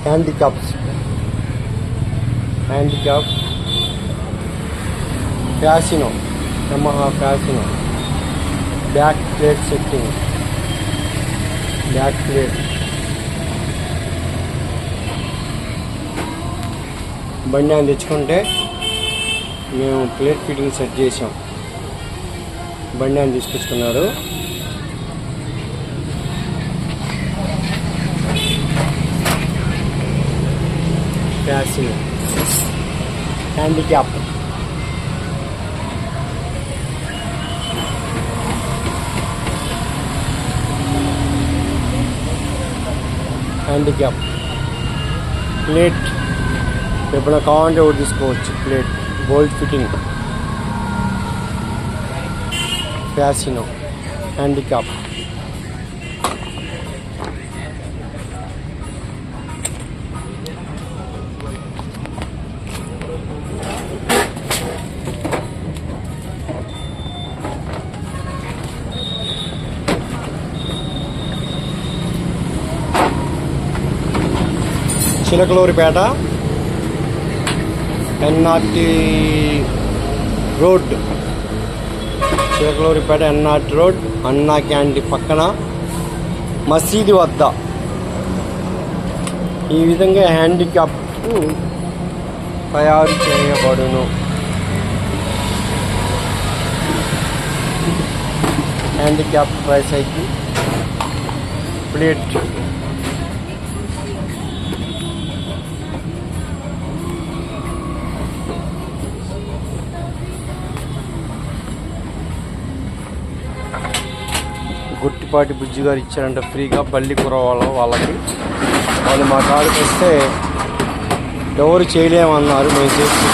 Handicap Fascino, Yamaha Fascino back plate setting, back plate. బండి ఆయన తెచ్చుకుంటే మేము ప్లేట్ ఫిట్టింగ్ సెట్ చేసాం. బండి ఆయన తీసుకొచ్చుకున్నాడు. Fascino handicap. ప్లేట్ ఎప్పుడైనా కావాలంటే ఒకటి తీసుకోవచ్చు. Plate bolt fitting, Fascino handicap. Chilakaluripet NRT road, Chilakaluripet NRT road, Anna canteen పక్కన మసీదు వద్ద ఈ విధంగా హ్యాండిక్యాప్ తయారు చేయబడును. Handicap tricycle plate. Guttipati Bujji గారు ఇచ్చారంట ఫ్రీగా పల్లికూర వాళ్ళకి. వాళ్ళు మా కాడికి వస్తే ఎవరు చేయలేమన్నారు, మేము చేసి